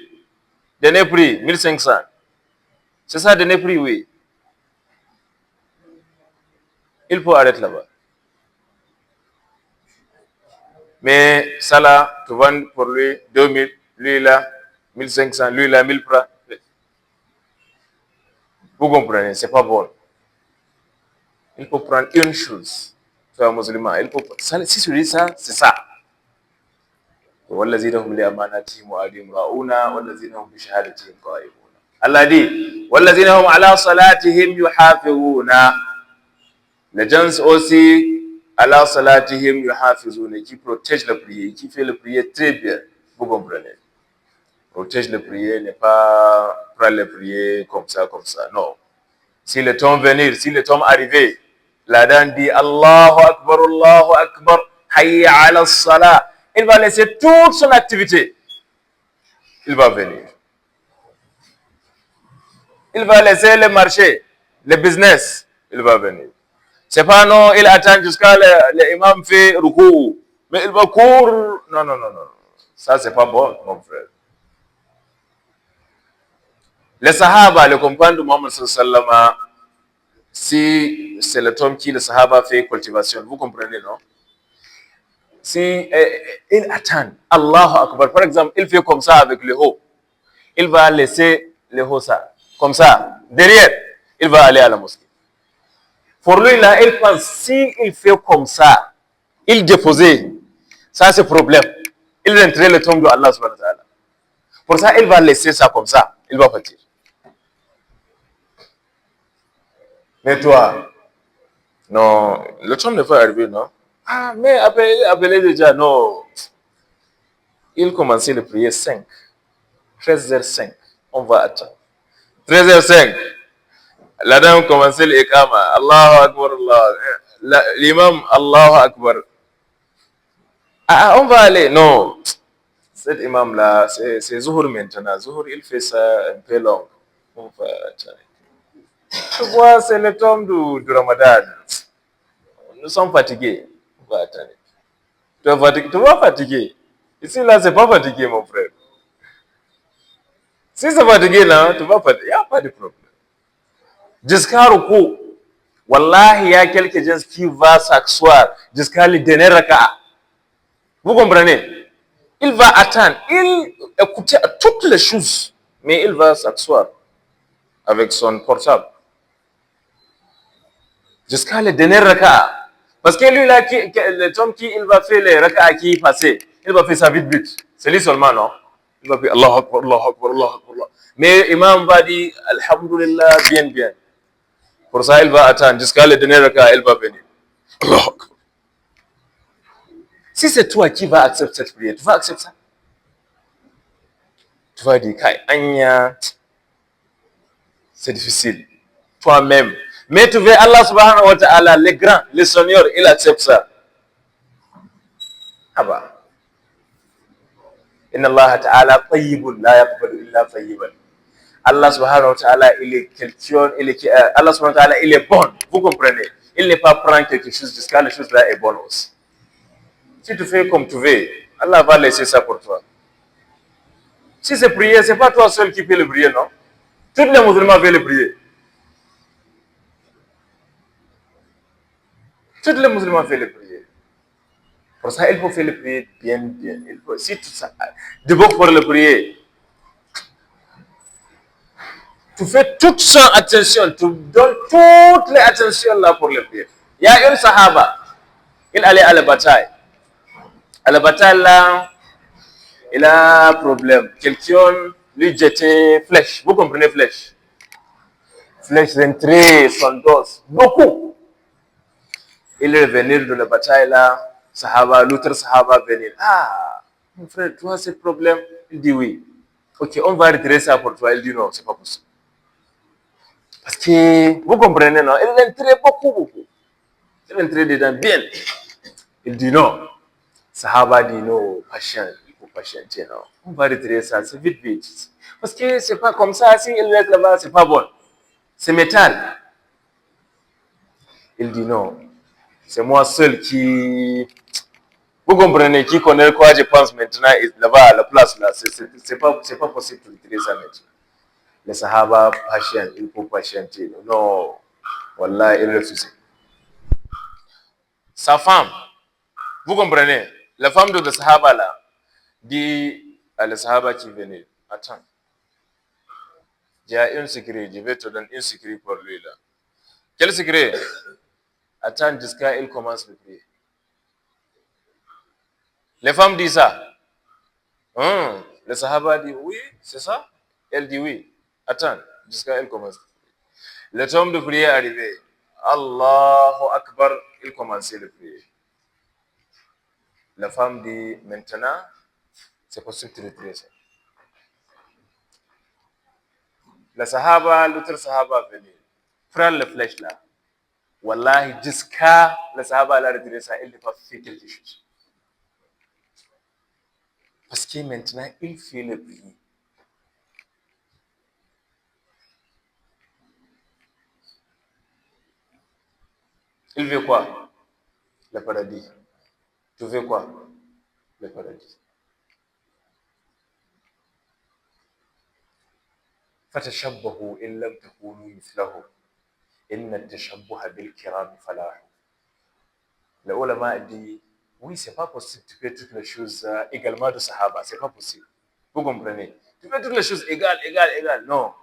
Dernier prix, 1500. C'est ça, dernier prix, oui. il faut arrêter là-bas. Mais ça là, tu vends pour lui 2000, lui là 1500, lui là 1000 francs. Vous comprenez, c'est pas bon. Il faut prendre une chose. Tu es un musulman, il faut ça, si tu dis ça, c'est ça. والذين هم لأماناتهم وعهدهم راعون والذين هم بشهادتهم قائمون. Allah dit والذين هم على صلاتهم يحافظون. Les gens aussi على صلاتهم يحافظون, qui protègent la prière, qui fait la prière très bien. Vous comprenez? Protège la prière n'est pas prendre la prière comme ça, non. Si le temps venir, si le temps arriver, l'adhan dit Allahu Akbar, hayya ala salah. Il va laisser toute son activité. Il va venir. Il va laisser le marché, le business. Il va venir. C'est pas non, il attend jusqu'à l'imam fait rukou. Mais il va courir. Non. Ça, c'est pas bon, mon frère. Les Sahaba, les compagnons de Mohammed sallallahu alayhi wa sallam, si c'est le temps qui le Sahaba fait cultivation, vous comprenez, non? Si il attend, Allahu Akbar, par exemple, il fait comme ça avec le haut, il va laisser le haut ça, comme ça, derrière, il va aller à la mosquée. Pour lui, là, il pense, si il fait comme ça, il déposait, ça c'est problème. Il rentrait le tombe de Allah subhanahu wa ta'ala. Pour ça, il va laisser ça comme ça, il va partir. Mais toi, non, le temps ne va arriver, non? Ah, mais appelez déjà, non. Il commençait le prier 5. 13h05. On va attendre. 13h05. La dame commençait l'Iqama. Allahu Akbar, Allah. L'imam, Allahu Akbar. Ah, on va aller. Non. Cet imam-là, c'est Zuhur maintenant. Zuhur, il fait ça un peu long. On va attendre. Tu vois, c'est le temps du Ramadan. Nous sommes fatigués. On va attendre. Tu vas fatiguer. Ici, là, c'est pas fatigué, mon frère. Si c'est fatigué, là, tu vas fatiguer. Il n'y a pas de problème. Jusqu'à Ruku, Wallahi, il y a quelques gens qui vont s'asseoir jusqu'à le dernier raka'a. Vous comprenez? Il va attendre. Il écoute toutes les choses. Mais il va s'asseoir avec son portable. Jusqu'à le dernier raka'a. Parce que lui, là, le temps qui il va faire les raka'a qui est passé, il va faire ça vite. C'est lui seulement, non? Il va faire Allah Akbar, Allah Akbar, Allah Akbar. Mais l'imam va dire Alhamdulillah, bien. Pour ça, il va attendre jusqu'à le dernier raka'a, il va venir. Allah Akbar. Si c'est toi qui vas accepter cette prière, tu vas accepter ça? Tu vas dire, Anya, c'est difficile. Toi-même. Mais tu veux Allah subhanahu wa ta'ala, le grand, le Seigneur, il accepte ça. Ah bah. Inna Allah ta'ala tayyibun la yaqbalu illa tayyiban. Allah subhanahu wa ta'ala, il est quelqu'un, Allah subhanahu wa ta'ala, il est bon. Vous comprenez? Il n'est pas prendre quelque chose jusqu'à la chose là est bonne aussi. Si tu fais comme tu veux, Allah va laisser ça pour toi. Si c'est prier, c'est pas toi seul qui fait le prier, non? Tous les musulmans veulent le prier. Tous les musulmans veulent le prier. Pour ça, il faut faire le prier bien. Il faut, si tout ça, d'abord pour le prier, tu fais toute son attention, tu donnes toutes les attentions là pour le prier. Il y a une sahaba, il allait à la bataille. À la bataille là, il a un problème. Quelqu'un lui jetait flèche. Vous comprenez flèche? Flèche rentrée, son dos, beaucoup. Il est venu de la bataille là, sahaba, l'autre sahaba venir. Ah, mon frère, tu as ce problème? Il dit oui. Ok, on va retirer ça pour toi. Il dit non, c'est pas possible. Parce que, vous comprenez, non? Il est rentré beaucoup. Il est rentré dedans bien. Il dit non. Sahaba dit non, patient, il faut patienter, non. On va retirer ça, c'est vite. Parce que c'est pas comme ça, si il reste là-bas, c'est pas bon. C'est métal. Il dit non. C'est moi seul qui... Vous comprenez, qui connaît quoi je pense maintenant, là-bas à la place, là. C'est pas possible de retirer ça maintenant. Les Sahaba, patient, il faut patienter. Non, Wallah, il refuse. sa femme. Vous comprenez? La femme de le Sahaba là dit à le Sahaba qui venait, attends, il y a un secret, je vais te donner un secret pour lui là. Quel secret? Attends jusqu'à il commence le prier. Les femmes disent ça. Le Sahaba dit oui, c'est ça. Elle dit oui. Attends jusqu'à elle commence. Le temps de prier est arrivé. Allahu Akbar, il commençait le prier. La femme dit maintenant, c'est possible de retirer ça. Le Sahaba, l'autre Sahaba venait. Prends la flèche là. Wallahi, jusqu'à le Sahaba a retiré ça, il n'a pas fait quelque chose. Parce que maintenant, il fait le prier. Il veut quoi? Le paradis. Tu veux quoi? Le paradis. فَتَشَبَّهُوا إِن لَّمْ تَكُونُوا مِثْلَهُمْ إِنَّ التَّشَبُّهَ بِالْكِرَامِ فَلَاحٌ. Le ulama dit oui, c'est pas possible de faire toutes les choses également de Sahaba, c'est pas possible. Vous comprenez? Tu fais toutes les choses égales. Non.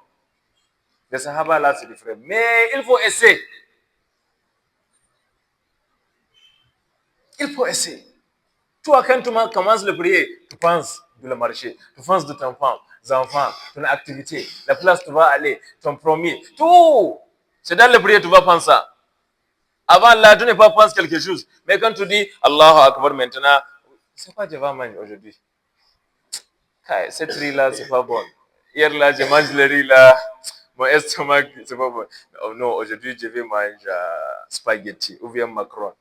Les Sahaba là, c'est différent. Mais il faut essayer. Il faut essayer. Toi, quand tu commences le prier, tu penses de le marché, tu penses de ton enfants, ton activité, la place où tu vas aller, ton promis, tout. C'est dans le prier que tu vas penser ça. Avant là, tu n'es pas pensé quelque chose. Mais quand tu dis Allahu Akbar maintenant, c'est quoi que je vais manger aujourd'hui? Cette riz là, c'est pas bon. Hier là, je mange le riz là, mon estomac, c'est pas bon. Oh non, aujourd'hui, je vais manger spaghetti ou bien macaron.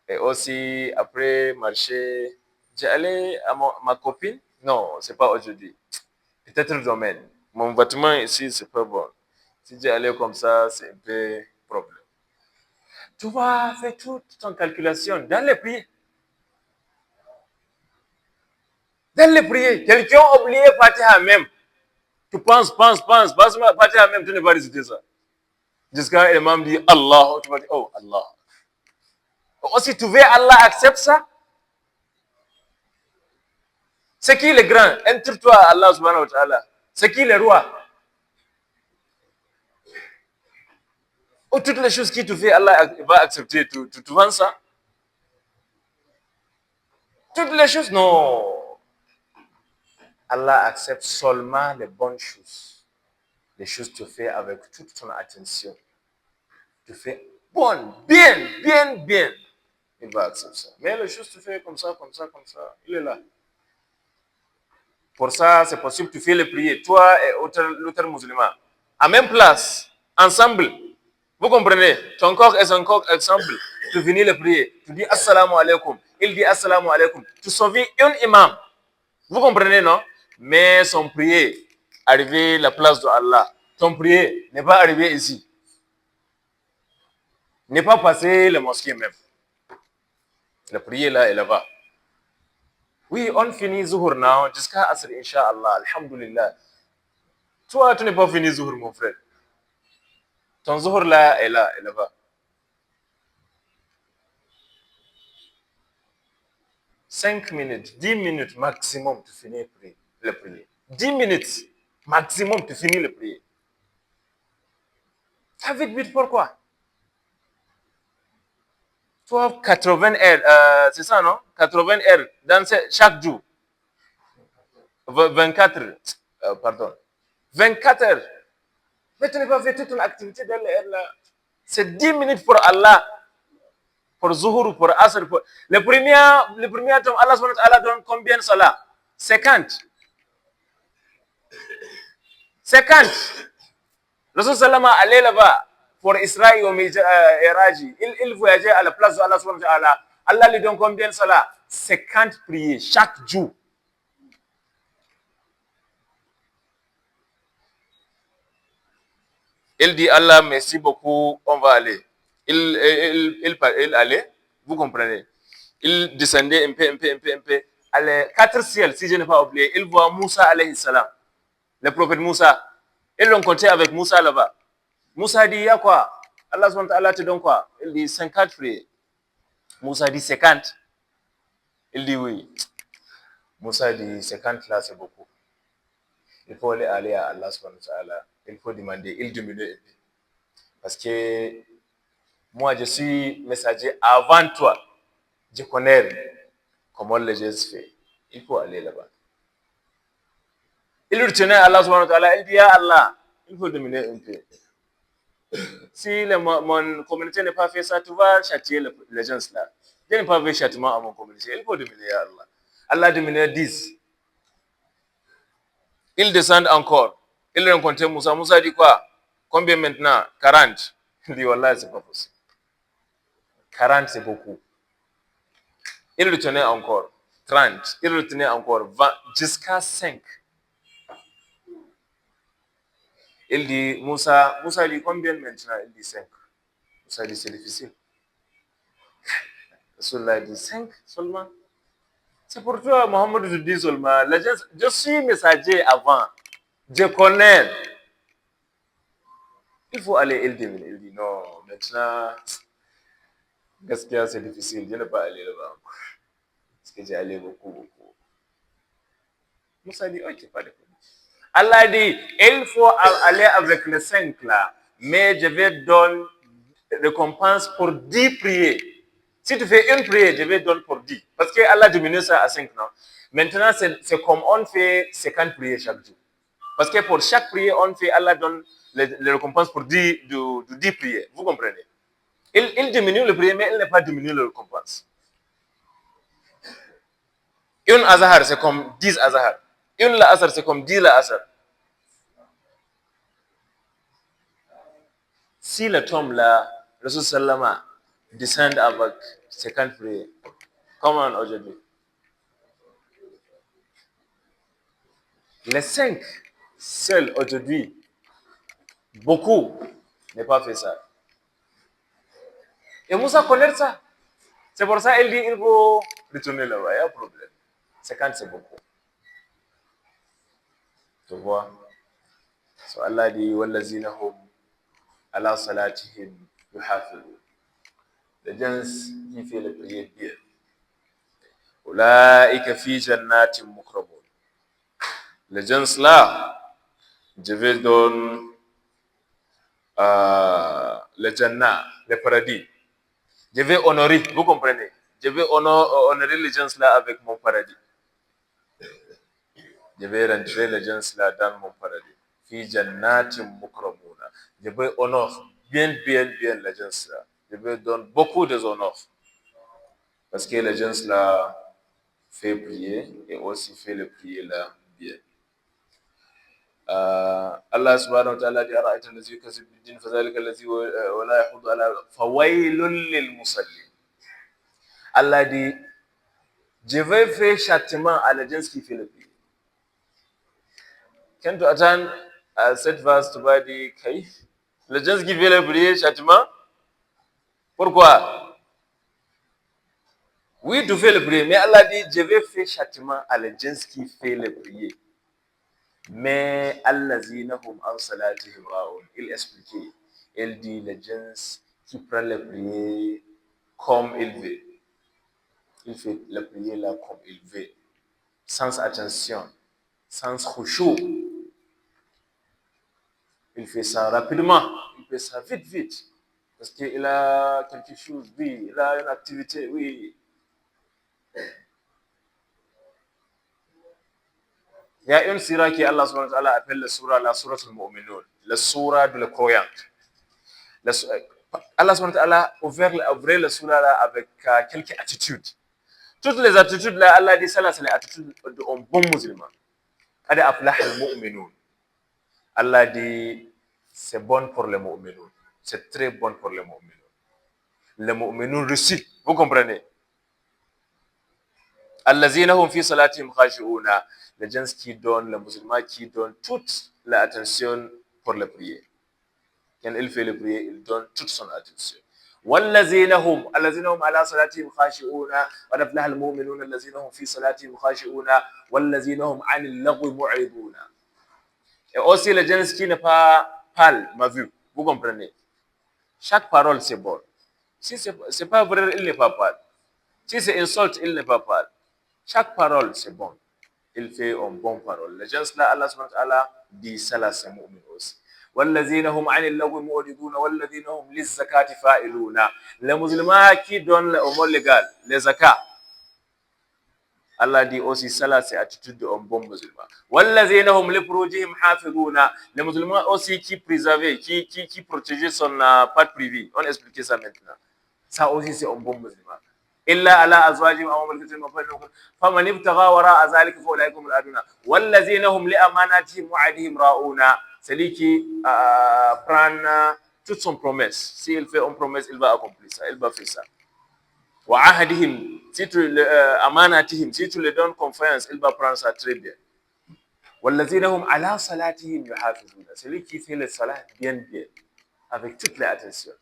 Et aussi, après marcher, j'ai allé à ma copine. Non, c'est pas aujourd'hui. Peut-être le domaine. Mon vêtement ici, c'est pas bon. Si j'ai allé comme ça, c'est un peu problème. Tu vas faire toute ton calculation dans les prières. Dans les prières. Quelqu'un a oublié Fatiha même. Tu penses, Fatiha même, tu ne vas pas réciter ça. Jusqu'à l'imam dit Allah, tu vas dire, oh Allah. Aussi, tu veux Allah accepte ça? C'est qui le grand? Entre-toi à Allah subhanahu wa ta'ala. C'est qui le roi? Ou toutes les choses qui te fait, Allah va accepter. Tu vends ça? Toutes les choses, non. Allah accepte seulement les bonnes choses. Les choses que tu fais avec toute ton attention. Tu fais bien. Il va accepter ça. Mais les choses que tu fais comme ça, il est là. Pour ça, c'est possible, tu fais les prières, toi et l'autre musulman, à même place, ensemble. Vous comprenez? Ton corps est un corps ensemble. Tu finis les prières, tu dis assalamu alaikum, il dit assalamu alaikum. Tu sauves un imam. Vous comprenez, non? Mais son prière, arrivé à la place de Allah, ton prière n'est pas arrivé ici. N'est pas passé le mosquée même. La prière là est là-bas. Oui, on finit Zuhur now, jusqu'à Asr, Inch'Allah, Alhamdulillah. Toi, tu n'es pas fini Zuhur, mon frère. Ton Zuhur là est là-bas. 5 minutes, 10 minutes maximum, tu finis le prier. 10 minutes maximum, tu finis le prier. Ça vite, pourquoi? Toi, 80 heures, c'est ça, non? 80 heures dans chaque jour. 24, pardon. 24 heures. Mais tu n'as pas fait toute ton activité dans les heures là. C'est 10 minutes pour Allah. Pour Zuhur, pour Asr. Le premier temps, Allah donne combien de salat? 50. 50. Rasul Salama allait là-bas pour Israël et Raji. Il voyageait à la place de Allah. Allah lui donne combien de salat? 50 prières chaque jour. Il dit Allah, merci beaucoup, on va aller. Il allait, vous comprenez. Il descendait un peu. Allez, 4 ciels, si je n'ai pas oublié. Il voit Moussa alayhi salam, le prophète Moussa. Ils l'ont compté avec Moussa là-bas. Moussa dit, il y a quoi? Allah te donne quoi? Il dit 50 prières. Moussa dit 50. Il dit oui. Moussa dit 50 là, c'est beaucoup. Il faut aller à Allah subhanahu wa ta'ala. Il faut demander, il diminue un peu. Parce que moi, je suis messager avant toi. Je connais comment les gens se font. Il faut aller là-bas. Il retenait Allah subhanahu wa ta'ala. Il dit à Allah, il faut diminuer un peu. Si mon communauté n'a pas fait ça, tu vas châtier les gens là. Je n'ai pas fait châtiment à mon communauté. Il faut diminuer à Allah. Allah diminue 10. Ils descendent encore. Il rencontre Moussa. Moussa dit quoi? Combien maintenant? 40. Il dit, Wallah, c'est pas possible. 40, c'est beaucoup. Il retenait encore 30. Il retenait encore 20, jusqu'à 5. Il dit, Moussa dit combien maintenant? Il dit 5. Moussa dit, c'est difficile. Rasulullah dit 5 seulement. C'est pour toi, Mohammed, je dis seulement, je suis messager avant. Je connais. Il faut aller, il dit non, maintenant, gaskiya c'est difficile, je ne peux pas aller là-bas. Parce que j'ai allé beaucoup. Moussa dit, ok, pas de problème. Allah dit, il faut aller avec les 5 là, mais je vais donner récompense pour 10 prières. Si tu fais une prière, je vais donner pour 10. Parce que Allah diminue ça à 5, non? Maintenant, c'est comme on fait 50 prières chaque jour. Parce que pour chaque prière, on fait, Allah donne les récompenses pour 10 prières. Vous comprenez? Il diminue le prière, mais il n'a pas diminué la récompense. Une azahar, c'est comme 10 azahar. Une la asar, c'est comme 10 la asar. Si le tombe là, Rasul Sallama descend avec 50 prières, comment aujourd'hui? Les 5 seuls aujourd'hui, beaucoup n'ont pas fait ça. Et Moussa connaît ça. C'est pour ça qu'il dit il faut retourner là-bas, il y a un problème. 50 c'est beaucoup. Tu vois? So Allah dit wallazina hum ala salatihim yuhafizun. Les gens qui font les prières bien. Ulaika fi jannatin mukramun. Les gens là, je vais donner le Jannah, le paradis. Je vais honorer, vous comprenez? Je vais honorer les gens là avec mon paradis. Je vais rentrer les gens là dans mon paradis. Fi jannatin mukramuna. Je vais honorer bien les gens là. Je vais donner beaucoup de honneurs. Parce que les gens là fait prier et aussi fait le prier là bien. Allah subhanahu wa ta'ala dit ara'ayta allazi yukazzibu bid-din fadhalika allazi wa la yahuddu ala fawailul lil musallin. Allah dit je vais faire châtiment à la gens qui fait le prier. Quand tu attends à cette verse, tu vas dire Kaïf, les gens qui fait le prier châtiment. Pourquoi? Oui, tu fais le prier, mais Allah dit je vais faire châtiment à la gens qui fait le prier. Mais allazina hum an salatihim ra'un. Il expliquait. Il dit les gens qui prennent la prière comme il veut. Il fait la prière là comme il veut. Sans attention, sans khushu. Il fait ça rapidement. Il fait ça vite. Parce qu'il a quelque chose, oui. Il a une activité, oui. Il y a une surah qui Allah subhanahu wa ta'ala appelle la surah al-Mu'minun. La surah de la croyante. Allah subhanahu wa ta'ala ouvert la surah là avec quelques attitudes. Toutes les attitudes là, Allah dit ça là, c'est les attitudes d'un bon musulman. Qad aflaha al-mu'minun. Allah dit c'est bon pour les mu'minun. C'est très bon pour les mu'minun. Les mu'minun réussissent. Vous comprenez? Allazina hum fi salatihim khashi'una. Les gens qui donnent, les musulmans qui donnent toute l'attention pour la prière. Quand il fait la prière, il donne toute son attention. والذين هم على صلاتهم خاشعون قد أفلح المؤمنون الذين هم في صلاتهم خاشعون والذين هم عن اللغو معرضون. Et aussi les gens qui ne parlent ma vue. Vous comprenez? Chaque parole c'est bon. Si c'est pas vrai, il n'est pas parle. Si c'est insulte, il ne va pas. Chaque parole, c'est bon. Il fait une bonne parole. Les gens là, Allah subhanahu wa ta'ala dit ça là, c'est mu'min aussi. والذين هم عن اللغو معرضون والذين هم للزكاة فاعلون. Les musulmans qui donnent les homos légales, les zakats, Allah dit aussi ça là, c'est attitude d'un bon musulman. والذين هم لفروجهم حافظون. Les musulmans aussi qui préservent, qui protègent son part privée. On explique ça maintenant. Ça aussi c'est un bon musulman. إلا على أزواجهم أو ملكت أيمانهم فمن ابتغى وراء ذلك فأولئك هم العادون والذين هم لأماناتهم وعدهم راؤون. Celui qui prend toute son promesse. S'il fait une promesse, il va accomplir ça, il va faire ça. وعهدهم, si tu amanatihim, si tu le donnes confiance, il va prendre ça très bien. والذين هم على صلاتهم يحافظون. Celui qui fait le salat bien, avec toute l'attention.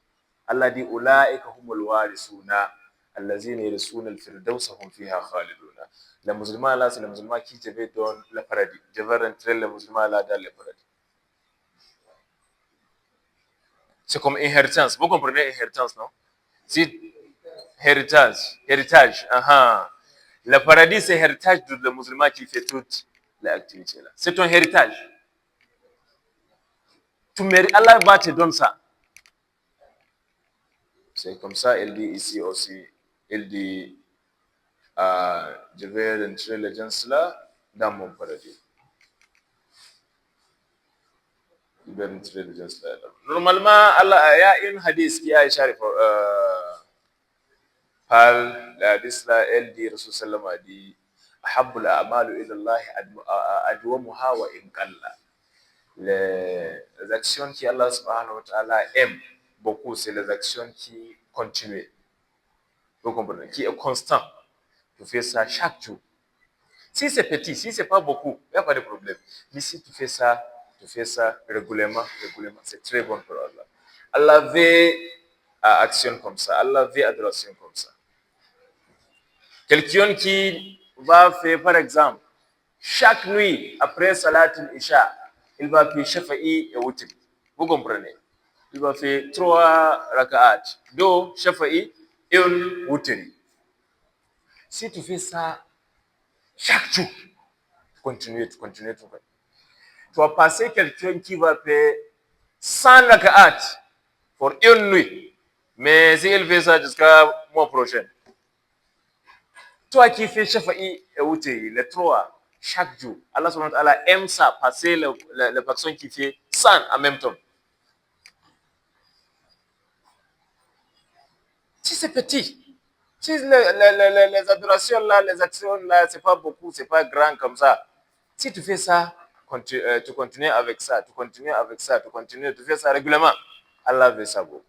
Allah dit أولئك هم الوارثون الذين يرثون الفردوس هم فيها خالدون. Les musulmans là, c'est les musulmans qui te donnent le paradis. Je vais rentrer les musulmans là dans le paradis. C'est comme inheritance. Vous comprenez inheritance, non? Si héritage. Le paradis, c'est héritage de musulman qui fait toutes les activités là. C'est ton héritage. Tu mérites, Allah va te donner ça. C'est comme ça, il dit ici aussi, il dit, je vais rentrer les gens là dans mon paradis. Je vais rentrer les gens là. Normalement, Allah, il y a une hadith qui a échappé. La hadith là, elle dit, Rasul sallam a dit, أحب الأعمال إلى الله أدومها وإن قل. Les actions qui Allah subhanahu wa ta'ala aime beaucoup, c'est les actions qui continuent. Vous comprenez? Qui est constant. Tu fais ça chaque jour. Si c'est petit, si c'est pas beaucoup, il n'y a pas de problème. Mais si tu fais ça régulièrement, c'est très bon pour Allah. Allah veut action comme ça. Allah veut adoration comme ça. Quelqu'un qui va faire, par exemple, chaque nuit, après Salat al-Isha, il va faire Shafa'i et Witr. Vous comprenez? Il va faire 3 raka'at, 2 Shafa'i et 1 Witr. Si tu fais ça chaque jour, tu continues. Tu vas passer quelqu'un qui va faire 100 raka'at pour une nuit. Mais s'il fait ça jusqu'à mois prochain, toi qui fais Shafa'i et Witr, les 3, chaque jour, Allah subhanahu wa ta'ala aime ça, passer la personne qui fait 100 en même temps. Si c'est petit, si les adorations là, les actions là, c'est pas beaucoup, c'est pas grand comme ça. Si tu fais ça, tu continues avec ça, tu fais ça régulièrement. Allah veut ça beaucoup.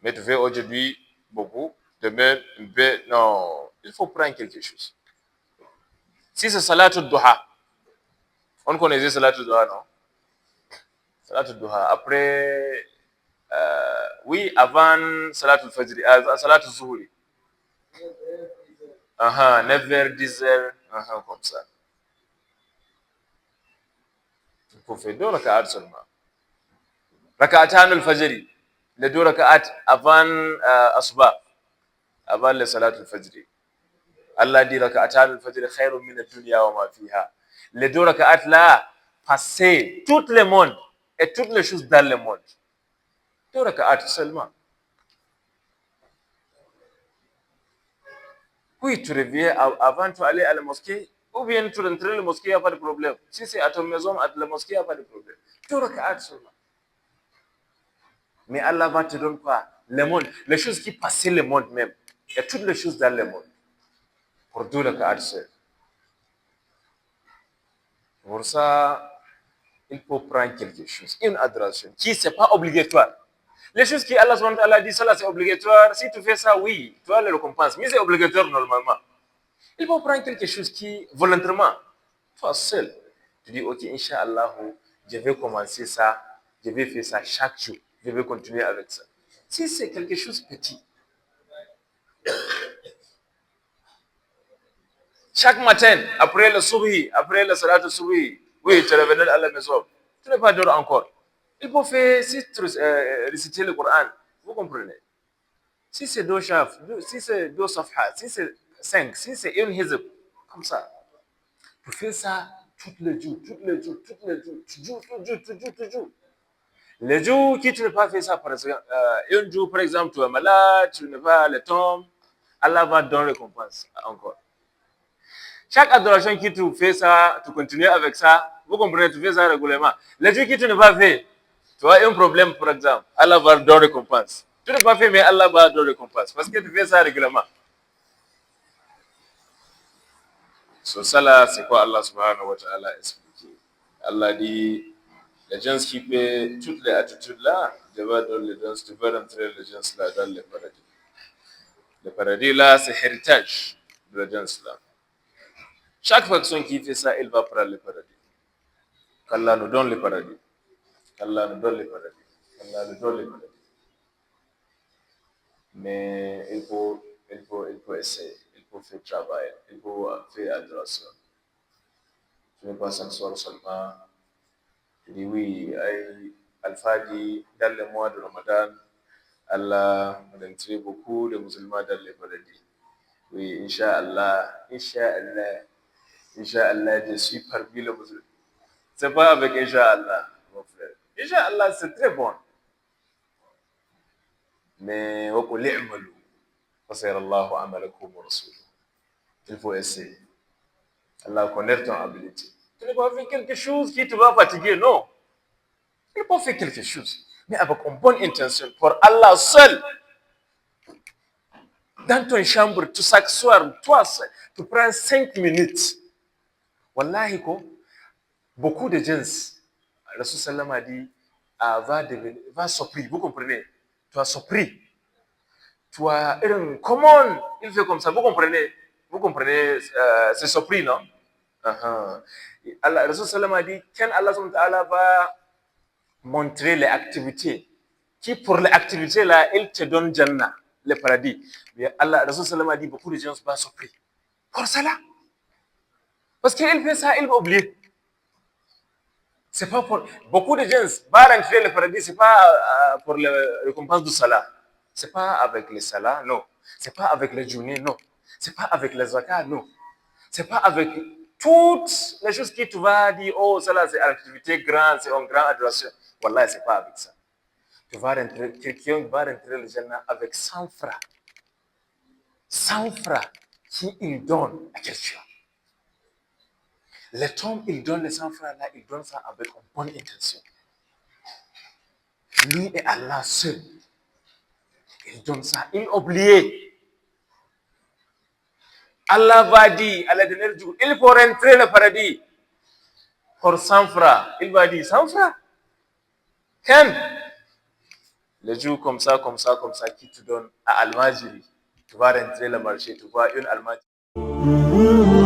Mais tu fais aujourd'hui beaucoup, demain un peu, non, il faut prendre quelque chose. Si c'est Salatul Duha, on connaissait Salatul Duha, non? Salatul Duha, après, oui, avant Salatul Fajr, Salatul Zuhri. 9h, 10h, comme ça. Il faut faire 2 raka'at seulement. Raka'atan al-Fajr, les 2 raka'at avant Asuba, avant le Salatul Fajr. Allah dit raka'atan al-Fajr khayrun min ad-dunya wa ma fiha. Les 2 raka'at là, passer tout le monde et toutes les choses dans le monde. 2 raka'at seulement. Oui, tu reviens avant de aller à la mosquée, ou bien tu rentres à la mosquée, il n'y a pas de problème. Si c'est à ton maison, à la mosquée, il n'y a pas de problème. 2 raka'at seulement. Mais Allah va te donner quoi? Le monde, les choses qui passent le monde même, et toutes les choses dans le monde. Pour 2 raka'at seulement. Pour ça, il faut prendre quelque chose, une adoration, qui n'est pas obligatoire. Les choses qui Allah subhanahu wa ta'ala dit, ça c'est obligatoire. Si tu fais ça, oui, tu as les récompenses. Mais c'est obligatoire normalement. Il faut prendre quelque chose qui, volontairement, toi seul. Tu dis, ok, Inch'Allah, je vais commencer ça, je vais faire ça chaque jour, je vais continuer avec ça. Si c'est quelque chose de petit, chaque matin, après le subhi, après le salat subhi, oui, tu revenais à la maison, tu n'es pas dehors encore. Il faut faire, si tu réciter le Coran, vous comprenez. Si c'est deux chafs, si c'est deux safhats, si c'est 5, si c'est une hizb, comme ça. Tu fais ça toutes les jours, toutes les jours, toutes les jours. Tu joues, tu joues, tu joues, tu joues. Les jours qui tu n'as pas fait ça, par exemple, un jour, par exemple, tu es malade, tu n'as pas le temps, Allah va te donner récompense encore. Chaque adoration qui tu fais ça, tu continues avec ça, vous comprenez, tu fais ça régulièrement. Les jours qui tu n'as pas fait, tu as un problème, par exemple, Allah va te donner récompense. Tu n'as pas fait, mais Allah va te donner récompense parce que tu fais ça régulièrement. So, ça là, c'est quoi Allah subhanahu wa ta'ala expliqué. Allah dit, les gens qui paient toutes les attitudes là, tu vas rentrer les gens là dans le paradis. Le paradis là, c'est héritage de les gens là. Chaque personne qui fait ça, il va prendre le paradis. Qu'Allah nous donne le paradis. Qu'Allah nous donne le paradis. Qu'Allah nous donne le paradis. Mais il faut essayer. Il faut faire travail. Il faut faire adoration. Tu ne peux pas s'asseoir seulement. Tu dis oui, Al-Fadi, dans le mois de Ramadan, Allah a entré beaucoup de musulmans dans le paradis. Oui, Inch'Allah, Inch'Allah, Inch'Allah, je suis parmi les musulmans. C'est pas avec Inch'Allah, mon frère. Inch'Allah, c'est très bon. Mais il faut essayer. Allah connaît ton habilité. Tu n'as pas fait quelque chose qui te va fatiguer, non. Tu n'as pas fait quelque chose, mais avec une bonne intention, pour Allah seul. Dans ton chambre, tu s'assois, toi seul, tu prends 5 minutes. Wallahi, beaucoup de gens, Rasul Sallam a dit, va surpris, vous comprenez? Tu as surpris. Tu as, comment il fait comme ça? Vous comprenez? Vous comprenez? C'est surpris, non? Allah, Rasul Sallam a dit, quand Allah va montrer les activités, qui pour les activités là, il te donne Jannah, le paradis. Mais Allah, Rasul Sallam a dit, beaucoup de gens sont surpris. Pour cela. Parce qu'il fait ça, il va oublier. C'est pas pour. Beaucoup de gens vont rentrer le paradis, c'est pas pour la récompense du salat. C'est pas avec le salat, non. C'est pas avec les journées, non. C'est pas avec les zakats, non. C'est pas avec toutes les choses qui tu vas dire, oh, ça c'est activité grande, c'est une grande adoration. Wallah, c'est pas avec ça. Tu vas rentrer, quelqu'un va rentrer le Jannah avec 100 francs. 100 francs qu'il donne à quelqu'un. Le temps il donne les 100 francs là, il donne ça avec une bonne intention. Lui et Allah seul. Il donne ça, il oublie. Allah va dire à la dernière jour, il faut rentrer le paradis pour 100 francs. Il va dire 100 francs. Quand les jours comme ça, qui te donne à Al-Majiri, tu vas rentrer le marché, tu vois une Al-Majiri.